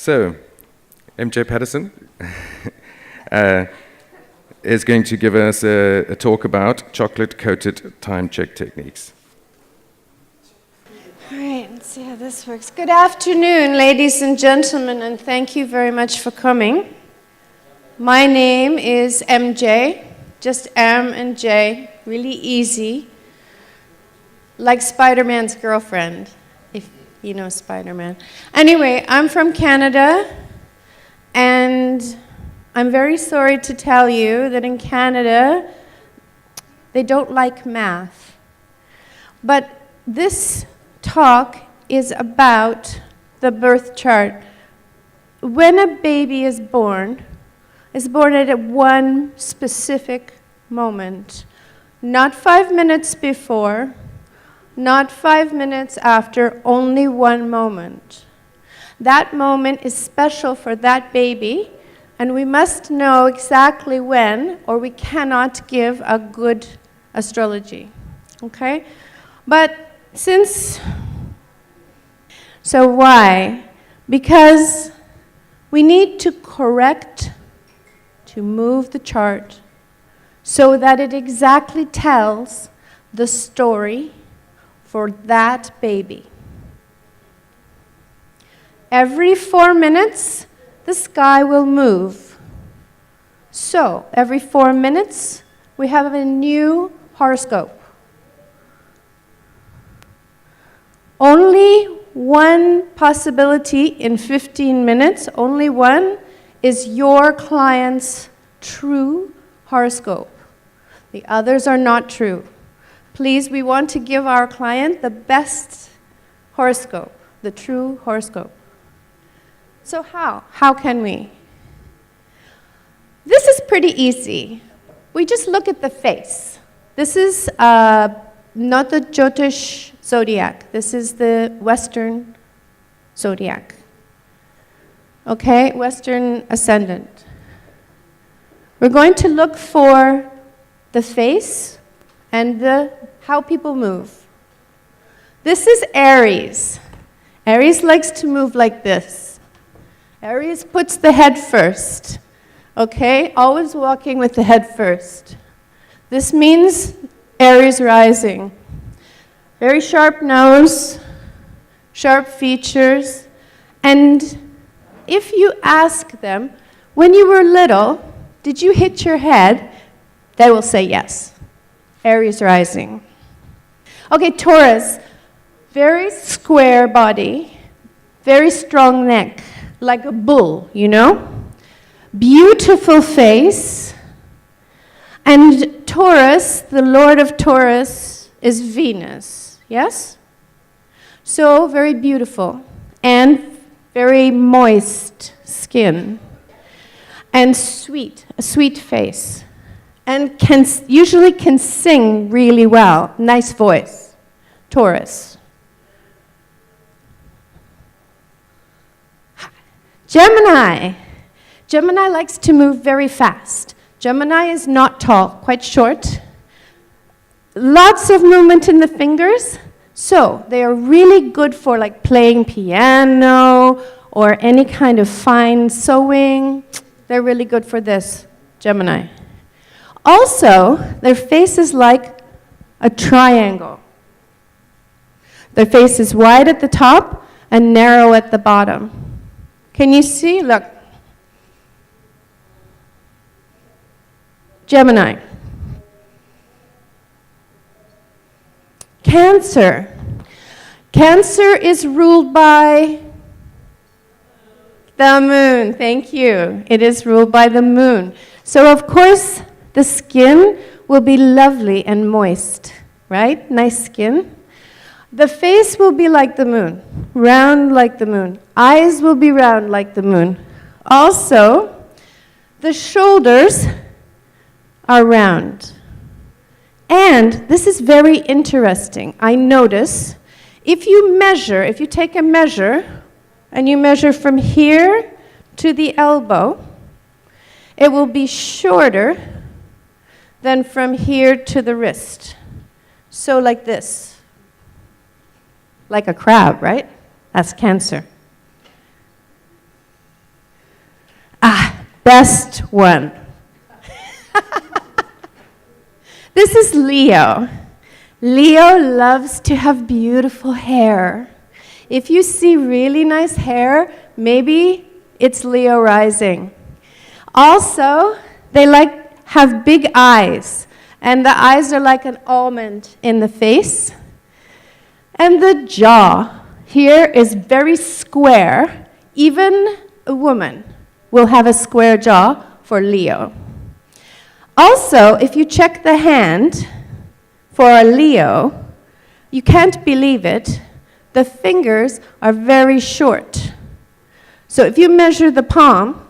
So, MJ Patterson is going to give us a talk about chocolate-coated time check techniques. All right, let's see how this works. Good afternoon, ladies and gentlemen, and thank you very much for coming. My name is MJ, just M and J, really easy, like Spider-Man's girlfriend, if you know Spider-Man. Anyway, I'm from Canada, and I'm very sorry to tell you that in Canada, they don't like math. But this talk is about the birth chart. When a baby is born at one specific moment, not 5 minutes before, not 5 minutes after, only one moment. That moment is special for that baby, and we must know exactly when, or we cannot give a good astrology, okay? But so why? Because we need to move the chart so that it exactly tells the story for that baby. Every 4 minutes, the sky will move. So, every 4 minutes, we have a new horoscope. Only one possibility in 15 minutes, only one, is your client's true horoscope. The others are not true. Please, we want to give our client the best horoscope, the true horoscope. So how? How can we? This is pretty easy. We just look at the face. This is not the Jyotish zodiac. This is the Western zodiac. Okay, Western ascendant. We're going to look for the face and how people move. This is Aries. Aries likes to move like this. Aries puts the head first. Okay, always walking with the head first. This means Aries rising. Very sharp nose, sharp features, and if you ask them, when you were little, did you hit your head? They will say yes. Aries rising. Okay, Taurus, very square body, very strong neck, like a bull, you know? Beautiful face. And Taurus, the lord of Taurus, is Venus, yes? So, very beautiful and very moist skin and sweet, a sweet face. And usually can sing really well, nice voice, Taurus. Gemini. Gemini likes to move very fast. Gemini is not tall, quite short. Lots of movement in the fingers. So they are really good for like playing piano or any kind of fine sewing. They're really good for this, Gemini. Also, their face is like a triangle. Their face is wide at the top and narrow at the bottom. Can you see? Look. Gemini. Cancer. Cancer is ruled by the moon. Thank you. It is ruled by the moon. So, of course, the skin will be lovely and moist, right? Nice skin. The face will be like the moon, round like the moon. Eyes will be round like the moon. Also, the shoulders are round. And this is very interesting. I notice if you take a measure and you measure from here to the elbow, it will be shorter than from here to the wrist. So like this. Like a crab, right? That's Cancer. best one. This is Leo. Leo loves to have beautiful hair. If you see really nice hair, maybe it's Leo rising. Also, they have big eyes, and the eyes are like an almond in the face. And the jaw here is very square. Even a woman will have a square jaw for Leo. Also, if you check the hand for a Leo, you can't believe it, the fingers are very short. So if you measure the palm,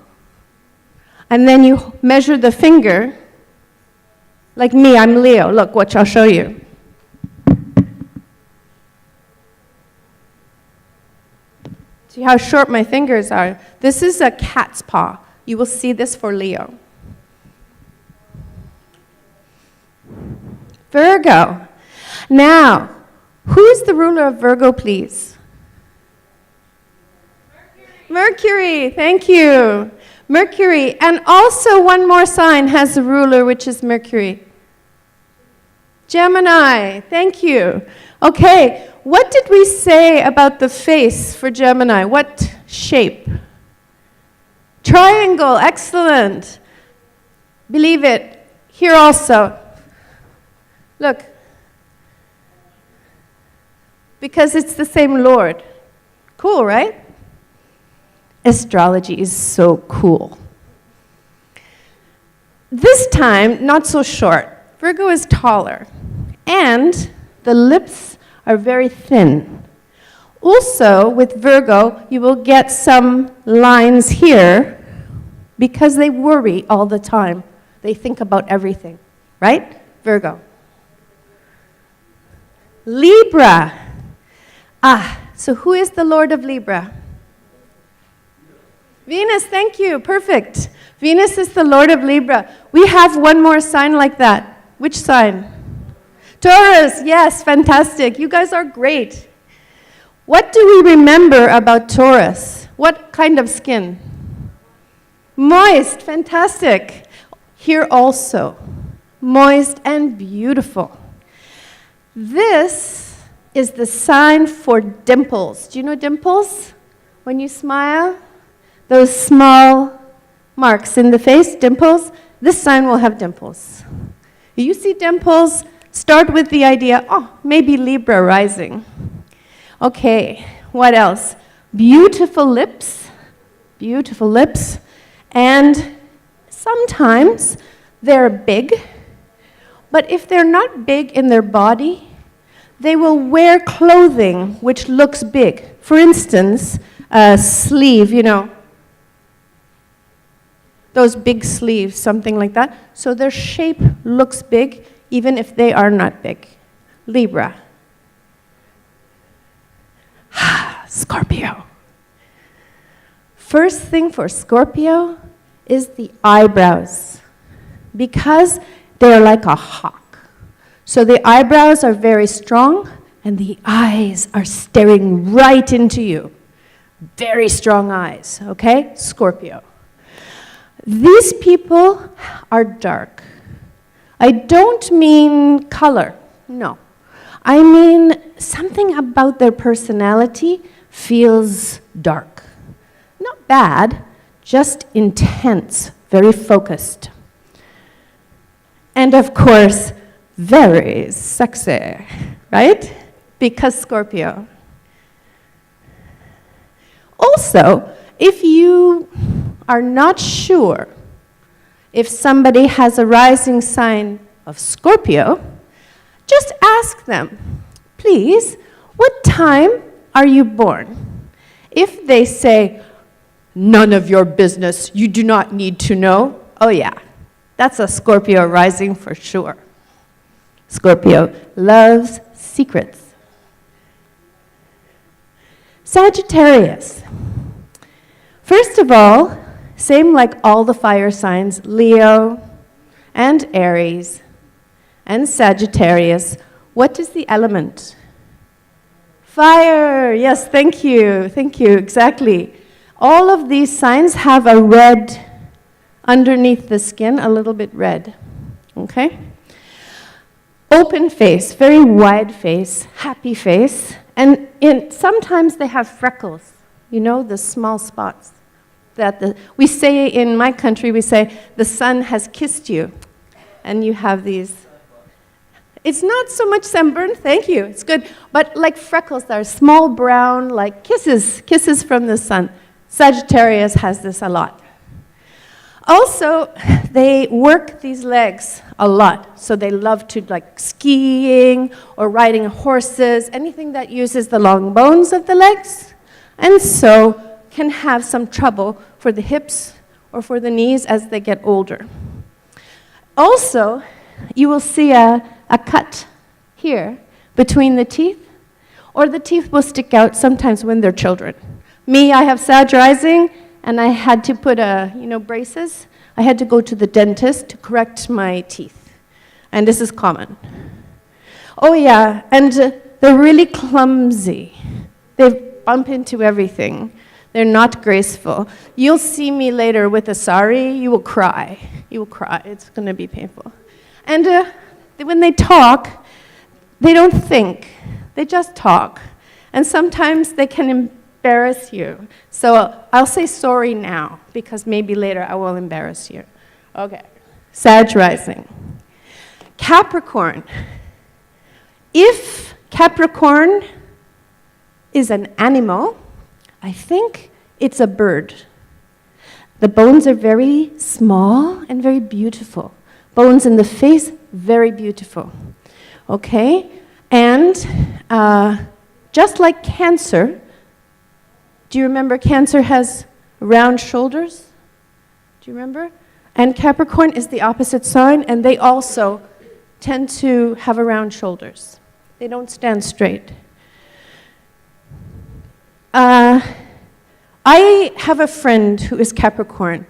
and then you measure the finger, like me, I'm Leo. Look, watch, I'll show you. See how short my fingers are? This is a cat's paw. You will see this for Leo. Virgo. Now, who is the ruler of Virgo, please? Mercury, thank you. Mercury, and also one more sign has a ruler, which is Mercury. Gemini, thank you. Okay, what did we say about the face for Gemini? What shape? Triangle, excellent. Believe it. Here also. Look. Because it's the same Lord. Cool, right? Astrology is so cool. This time, not so short. Virgo is taller, and the lips are very thin. Also, with Virgo, you will get some lines here because they worry all the time. They think about everything, right? Virgo. Libra. So who is the Lord of Libra? Venus, thank you, perfect. Venus is the Lord of Libra. We have one more sign like that. Which sign? Taurus, yes, fantastic. You guys are great. What do we remember about Taurus? What kind of skin? Moist, fantastic. Here also, moist and beautiful. This is the sign for dimples. Do you know dimples? When you smile? Those small marks in the face, dimples, this sign will have dimples. You see dimples, start with the idea, maybe Libra rising. Okay, what else? Beautiful lips, and sometimes they're big, but if they're not big in their body, they will wear clothing which looks big. For instance, a sleeve, those big sleeves, something like that. So their shape looks big, even if they are not big. Libra. Scorpio. First thing for Scorpio is the eyebrows, because they're like a hawk. So the eyebrows are very strong, and the eyes are staring right into you. Very strong eyes, okay? Scorpio. These people are dark. I don't mean color, no. I mean something about their personality feels dark. Not bad, just intense, very focused. And of course, very sexy, right? Because Scorpio. Also, if you are not sure if somebody has a rising sign of Scorpio, just ask them, please, what time are you born? If they say, none of your business, you do not need to know, oh yeah, that's a Scorpio rising for sure. Scorpio loves secrets. Sagittarius. First of all, same like all the fire signs, Leo and Aries and Sagittarius. What is the element? Fire. Yes, thank you, exactly. All of these signs have a red underneath the skin, a little bit red. Okay? Open face, very wide face, happy face. And sometimes they have freckles, you know, the small spots. We say in my country, we say, the sun has kissed you. And you have these. It's not so much sunburn, thank you, it's good. But like freckles that are small brown, like kisses from the sun. Sagittarius has this a lot. Also, they work these legs a lot. So they love to like skiing or riding horses, anything that uses the long bones of the legs. And so can have some trouble for the hips or for the knees as they get older. Also, you will see a cut here between the teeth, or the teeth will stick out sometimes when they're children. Me, I have Sag rising, and I had to put braces. I had to go to the dentist to correct my teeth, and this is common. Oh yeah, and they're really clumsy. They bump into everything. They're not graceful. You'll see me later with a sari, you will cry. You will cry, it's gonna be painful. And when they talk, they don't think, they just talk. And sometimes they can embarrass you. So I'll say sorry now, because maybe later I will embarrass you. Okay, Sag rising. Capricorn. If Capricorn is an animal, I think it's a bird. The bones are very small and very beautiful. Bones in the face, very beautiful. Okay? And just like Cancer, do you remember Cancer has round shoulders? Do you remember? And Capricorn is the opposite sign, and they also tend to have round shoulders. They don't stand straight. I have a friend who is Capricorn.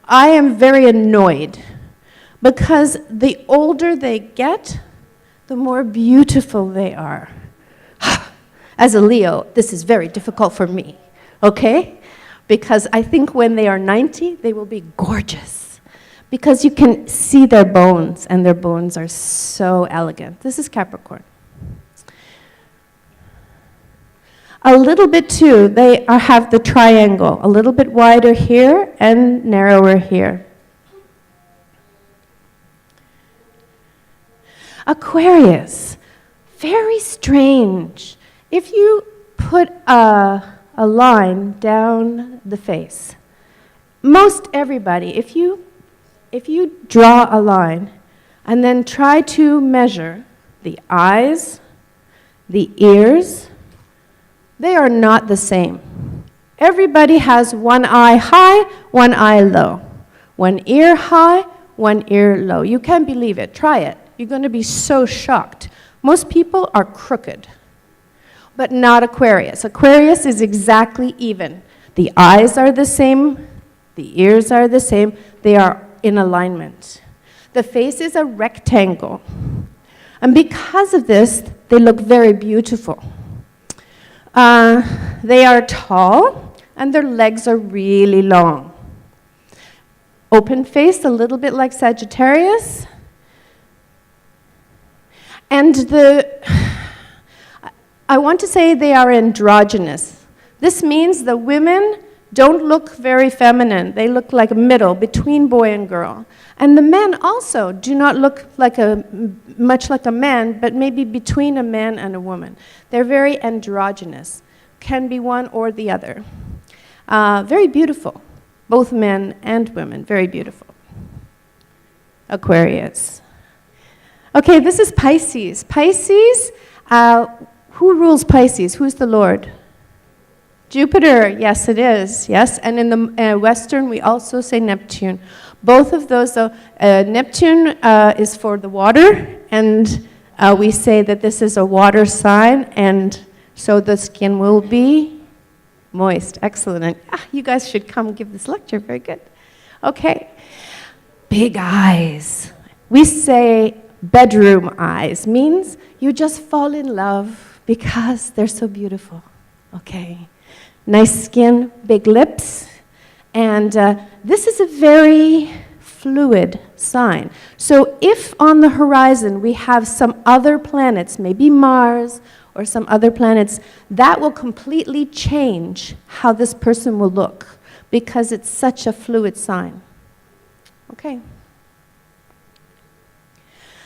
I am very annoyed because the older they get, the more beautiful they are. As a Leo, this is very difficult for me, okay? Because I think when they are 90, they will be gorgeous. Because you can see their bones, and their bones are so elegant. This is Capricorn. A little bit too, they have the triangle, a little bit wider here and narrower here. Aquarius, very strange. If you put a line down the face, most everybody, if you draw a line and then try to measure the eyes, the ears, they are not the same. Everybody has one eye high, one eye low. One ear high, one ear low. You can't believe it. Try it. You're going to be so shocked. Most people are crooked, but not Aquarius. Aquarius is exactly even. The eyes are the same. The ears are the same. They are in alignment. The face is a rectangle. And because of this, they look very beautiful. They are tall, and their legs are really long. Open face, a little bit like Sagittarius. And I want to say they are androgynous. This means the women don't look very feminine. They look like a middle, between boy and girl. And the men also do not look like much like a man, but maybe between a man and a woman. They're very androgynous. Can be one or the other. Very beautiful. Both men and women, very beautiful. Aquarius. Okay, this is Pisces. Pisces, who rules Pisces? Who's the Lord? Jupiter, yes it is, yes. And in the Western, we also say Neptune. Both of those, Neptune is for the water, and we say that this is a water sign, and so the skin will be moist. Excellent. And, you guys should come give this lecture, very good. Okay, big eyes. We say bedroom eyes, means you just fall in love because they're so beautiful, okay? Nice skin, big lips, and this is a very fluid sign. So if on the horizon we have some other planets, maybe Mars or some other planets, that will completely change how this person will look because it's such a fluid sign. Okay.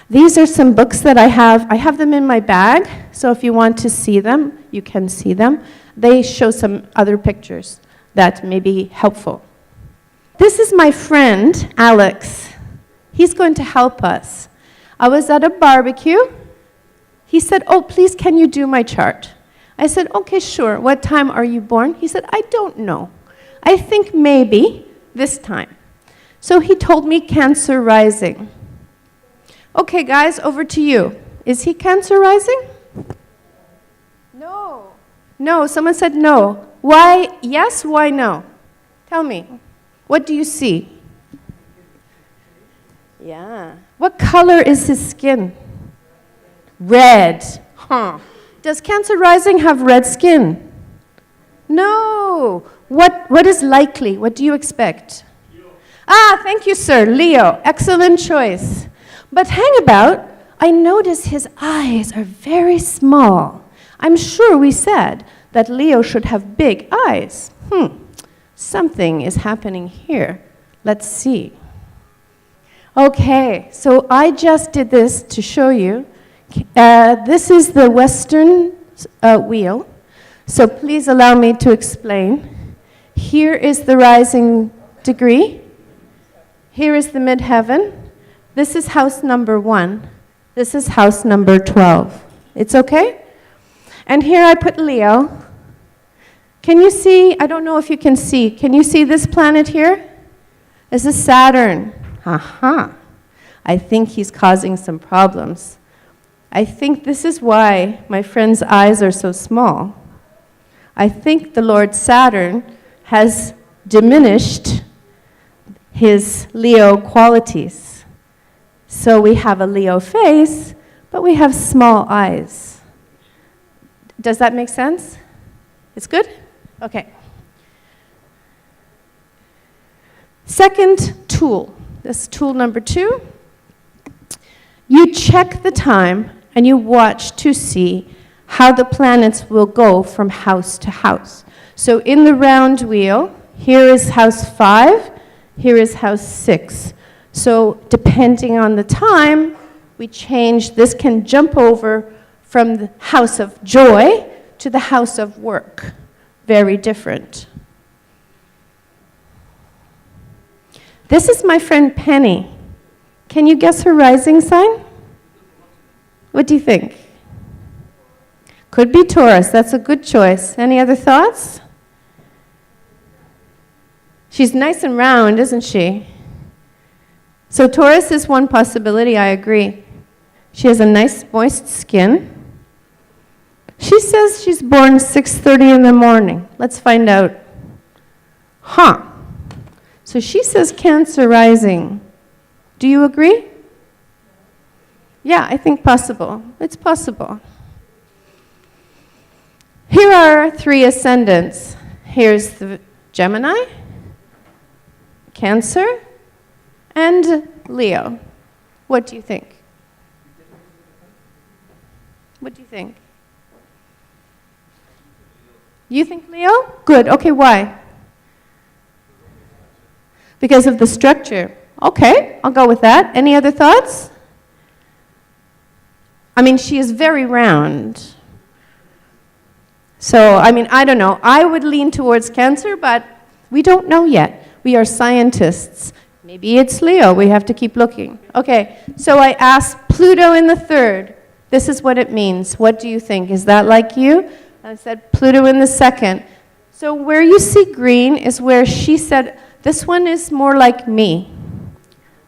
These are some books that I have. I have them in my bag, so if you want to see them, you can see them. They show some other pictures that may be helpful. This is my friend, Alex. He's going to help us. I was at a barbecue. He said, oh, please, can you do my chart? I said, okay, sure. What time are you born? He said, I don't know. I think maybe this time. So he told me Cancer rising. Okay, guys, over to you. Is he Cancer rising? No. No, someone said no. Why yes, why no? Tell me. What do you see? Yeah. What color is his skin? Red. Huh. Does Cancer rising have red skin? No. What is likely? What do you expect? Leo. Ah, thank you, sir. Leo. Excellent choice. But hang about, I notice his eyes are very small. I'm sure we said that Leo should have big eyes. Something is happening here. Let's see. Okay, so I just did this to show you. This is the Western wheel. So please allow me to explain. Here is the rising degree. Here is the midheaven. This is house number 1. This is house number 12. It's okay? And here I put Leo. Can you see? I don't know if you can see. Can you see this planet here? This is Saturn. Aha. I think he's causing some problems. I think this is why my friend's eyes are so small. I think the Lord Saturn has diminished his Leo qualities. So we have a Leo face, but we have small eyes. Does that make sense? It's good? Okay. Second tool. This is tool number 2. You check the time and you watch to see how the planets will go from house to house. So in the round wheel, here is house 5, here is house 6. So depending on the time, we change. This can jump over from the house of joy to the house of work. Very different. This is my friend Penny. Can you guess her rising sign? What do you think? Could be Taurus. That's a good choice. Any other thoughts? She's nice and round, isn't she? So Taurus is one possibility, I agree. She has a nice moist skin. She says she's born 6:30 in the morning. Let's find out. So she says Cancer rising. Do you agree? Yeah, I think possible. It's possible. Here are 3 ascendants. Here's the Gemini, Cancer, and Leo. What do you think? What do you think? You think Leo? Good. Okay, why? Because of the structure. Okay, I'll go with that. Any other thoughts? I mean, she is very round. So, I mean, I don't know. I would lean towards Cancer, but we don't know yet. We are scientists. Maybe it's Leo. We have to keep looking. Okay, so I asked Pluto in the 3rd. This is what it means. What do you think? Is that like you? I said Pluto in the 2nd. So where you see green is where she said, this one is more like me.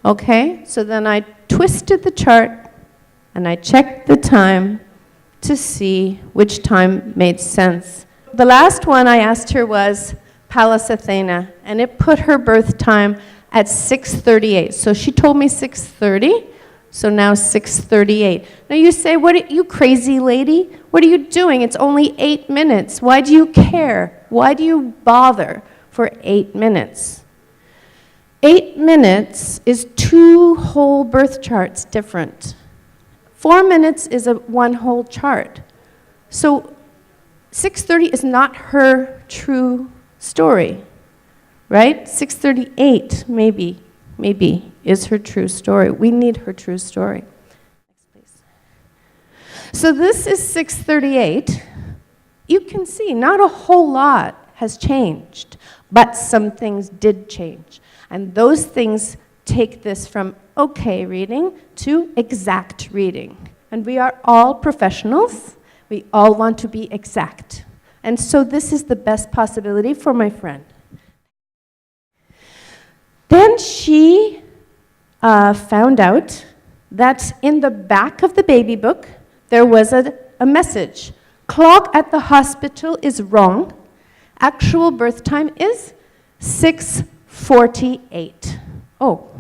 Okay, so then I twisted the chart and I checked the time to see which time made sense. The last one I asked her was Pallas Athena, and it put her birth time at 6:38. So she told me 6:30, so now 6:38. Now you say, what are you crazy lady? What are you doing? It's only 8 minutes. Why do you care? Why do you bother for 8 minutes? 8 minutes is 2 whole birth charts different. 4 minutes is one whole chart. So 6:30 is not her true story, right? 6:38 maybe is her true story. We need her true story. Next, please. So this is 6:38. You can see not a whole lot has changed, but some things did change. And those things take this from okay reading to exact reading. And we are all professionals. We all want to be exact. And so this is the best possibility for my friend. Then she found out that in the back of the baby book, there was a message. Clock at the hospital is wrong. Actual birth time is 6:48. Oh,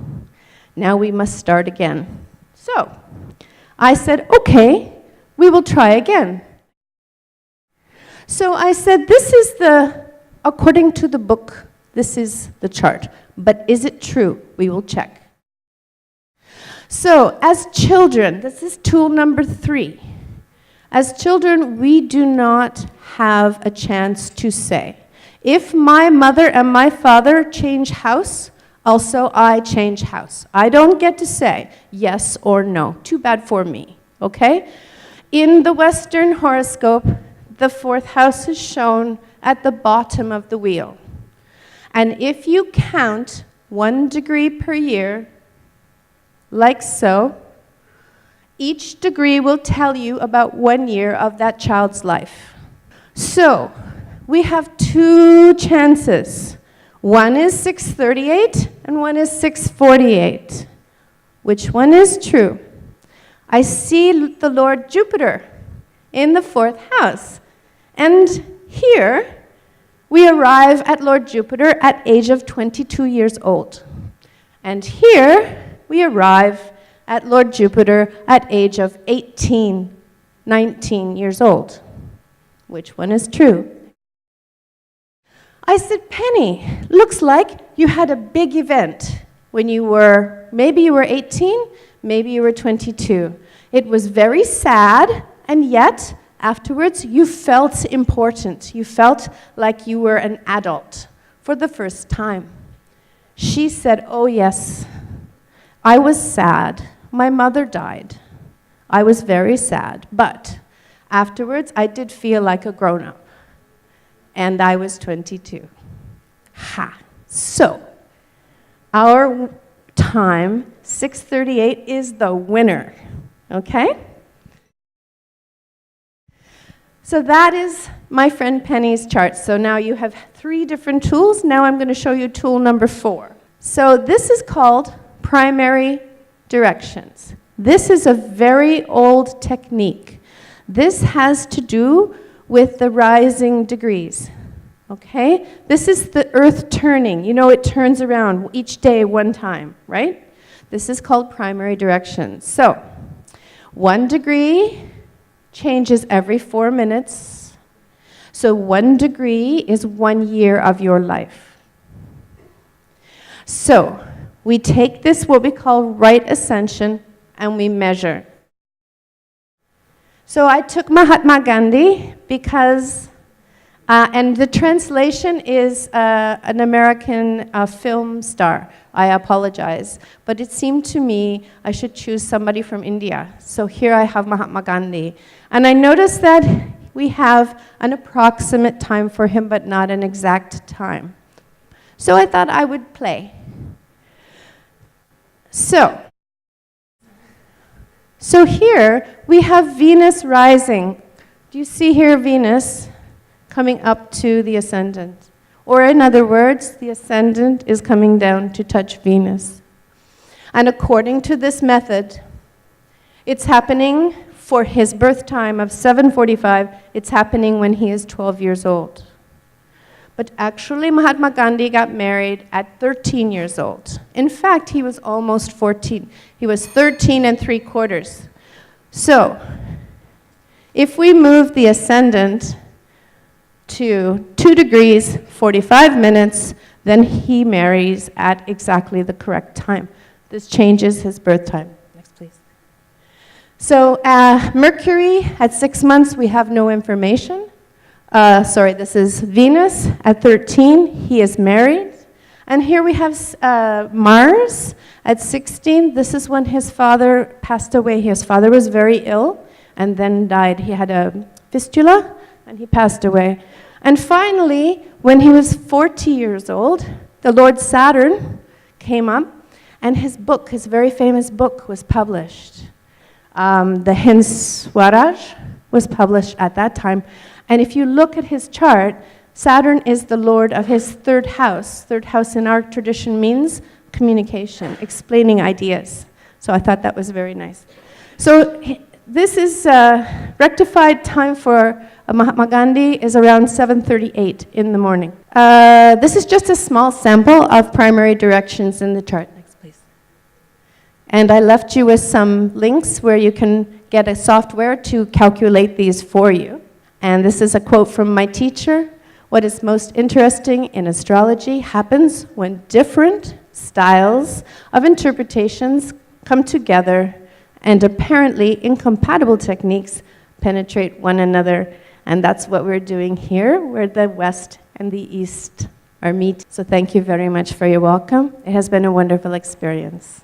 now we must start again. So I said, okay, we will try again. So I said, according to the book, this is the chart. But is it true? We will check. So as children, this is tool number 3. As children, we do not have a chance to say, if my mother and my father change house, also I change house. I don't get to say yes or no. Too bad for me, okay? In the Western horoscope, the 4th house is shown at the bottom of the wheel. And if you count 1 degree per year, like so, each degree will tell you about 1 year of that child's life. So, we have 2 chances. One is 6:38 and one is 6:48. Which one is true? I see the Lord Jupiter in the 4th house. And here, we arrive at Lord Jupiter at age of 22 years old. And here, we arrive at Lord Jupiter at age of 18, 19 years old. Which one is true? I said, Penny, looks like you had a big event when maybe you were 18, maybe you were 22. It was very sad, and yet, afterwards, you felt important. You felt like you were an adult for the first time. She said, oh yes, I was sad. My mother died. I was very sad, but afterwards, I did feel like a grown-up. And I was 22. Ha! So, our time, 6:38, is the winner. Okay? So that is my friend Penny's chart. So now you have 3 different tools. Now I'm going to show you tool number 4. So this is called primary directions. This is a very old technique. This has to do with the rising degrees, okay? This is the Earth turning. You know, it turns around each day 1 time, right? This is called primary directions. So, 1 degree changes every 4 minutes. So 1 degree is 1 year of your life. So, we take this, what we call right ascension, and we measure. So I took Mahatma Gandhi because, and the translation is an American film star. I apologize. But it seemed to me I should choose somebody from India. So here I have Mahatma Gandhi. And I noticed that we have an approximate time for him, but not an exact time. So I thought I would play. So here we have Venus rising. Do you see here Venus coming up to the ascendant? Or in other words, the ascendant is coming down to touch Venus. And according to this method, it's happening for his birth time of 7:45. It's happening when he is 12 years old. But actually, Mahatma Gandhi got married at 13 years old. In fact, he was almost 14. He was 13 3/4. So, if we move the ascendant to 2 degrees, 45 minutes, then he marries at exactly the correct time. This changes his birth time. Next, please. So Mercury, at 6 months, we have no information. This is Venus at 13, he is married. And here we have Mars at 16. This is when his father passed away. His father was very ill and then died. He had a fistula and he passed away. And finally, when he was 40 years old, the Lord Saturn came up and his book, his very famous book, was published. The Hind Swaraj was published at that time. And if you look at his chart, Saturn is the lord of his third house. Third house in our tradition means communication, explaining ideas. So I thought that was very nice. So this is rectified time for Mahatma Gandhi is around 7:38 in the morning. This is just a small sample of primary directions in the chart. Next, please. And I left you with some links where you can get a software to calculate these for you. And this is a quote from my teacher. What is most interesting in astrology happens when different styles of interpretations come together and apparently incompatible techniques penetrate one another. And that's what we're doing here, where the West and the East are meeting. So thank you very much for your welcome. It has been a wonderful experience.